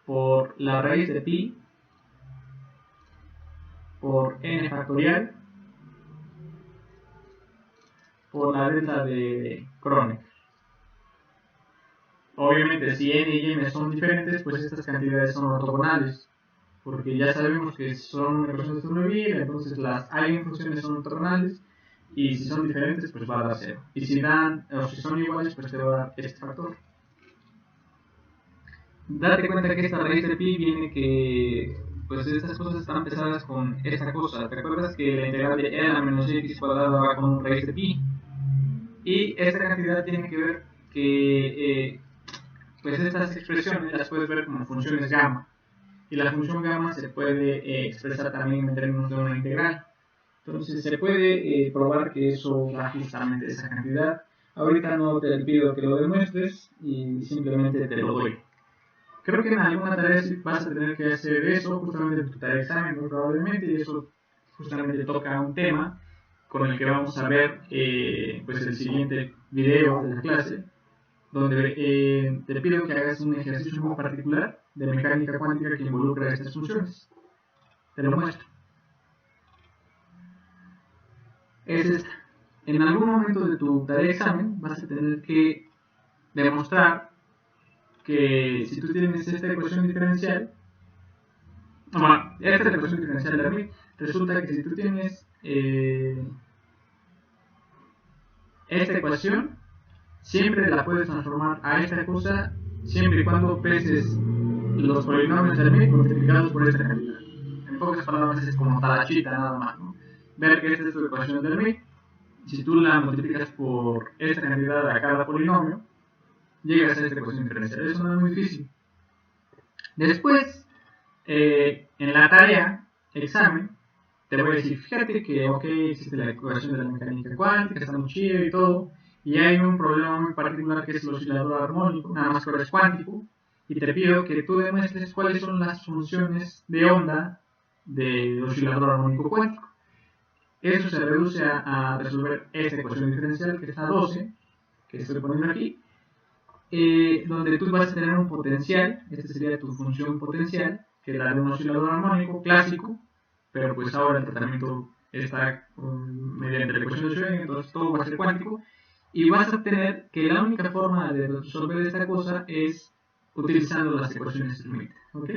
por la raíz de pi, por n factorial, por la delta de Kronecker. Obviamente si n y m son diferentes, pues estas cantidades son ortogonales, porque ya sabemos que son una ecuación de Sturm-Liouville, entonces las eigenfunciones son ortogonales, y si son diferentes, pues va a dar 0. Y si son iguales, pues te va a dar este factor. Date cuenta que esta raíz de pi viene que, pues estas cosas están pesadas con esta cosa. ¿Te acuerdas que la integral de n a menos x cuadrada va con un raíz de pi? Y esta cantidad tiene que ver que, pues estas expresiones las puedes ver como funciones gamma. Y la función gamma se puede expresar también en términos de una integral. Entonces se puede probar que eso da justamente esa cantidad. Ahorita no te pido que lo demuestres y simplemente te lo doy. Creo que en alguna tarea vas a tener que hacer eso, justamente en tu tarea de examen muy probablemente, y eso justamente toca un tema con el que vamos a ver pues el siguiente video de la clase, donde te pido que hagas un ejercicio muy particular de mecánica cuántica que involucra estas funciones. Te lo muestro. Es esta. En algún momento de tu tarea de examen vas a tener que demostrar que si tú tienes esta ecuación diferencial, bueno, esta es la ecuación diferencial de Hermite, resulta que si tú tienes esta ecuación, siempre la puedes transformar a esta cosa siempre y cuando peses los polinomios de Hermite multiplicados por esta cantidad. En pocas palabras es como talachita nada más, ¿no? Ver que esta es tu ecuación de Hermite, si tú la multiplicas por esta cantidad a cada polinomio, llegas a esta ecuación diferencial. Eso no es muy difícil. Después, en la tarea, examen, te voy a decir, fíjate que, ok, existe la ecuación de la mecánica cuántica, está muy chido y todo, y hay un problema muy particular que es el oscilador armónico, nada más que ahora es cuántico, y te pido que tú demuestres cuáles son las funciones de onda del oscilador armónico cuántico. Eso se reduce a resolver esta ecuación diferencial que está 12, que estoy poniendo aquí, donde tú vas a tener un potencial, esta sería tu función potencial, que es la de un oscilador armónico clásico, pero pues ahora el tratamiento está mediante la ecuación de Schrödinger, entonces todo va a ser cuántico, y vas a obtener que la única forma de resolver esta cosa es utilizando las ecuaciones de Schmidt, ¿ok?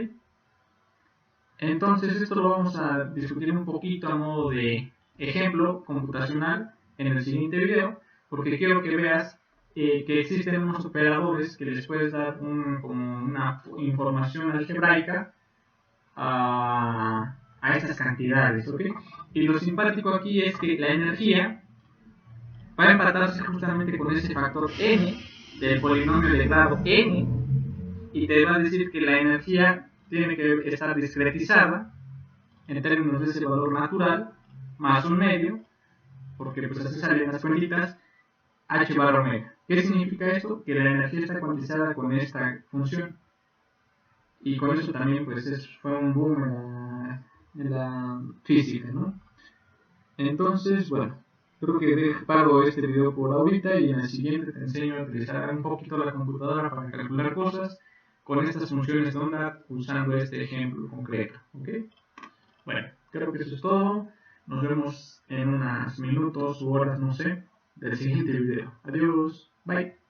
Entonces esto lo vamos a discutir un poquito a modo de ejemplo computacional en el siguiente video, porque quiero que veas que existen unos operadores que les puedes dar como una información algebraica a estas cantidades, ¿ok? Y lo simpático aquí es que la energía va a empatarse justamente con ese factor n del polinomio de grado n, y te va a decir que la energía tiene que estar discretizada en términos de ese valor natural más un medio, porque pues así salen las cuentitas, h barra omega. ¿Qué significa esto? Que la energía está cuantizada con esta función, y con eso también pues fue un boom en la física, ¿no? Entonces, bueno, creo que paro este video por ahorita y en el siguiente te enseño a utilizar un poquito la computadora para calcular cosas con estas funciones de onda usando este ejemplo concreto, ¿ok? Bueno, creo que eso es todo. Nos vemos en unos minutos u horas, no sé, del siguiente video. Adiós, bye.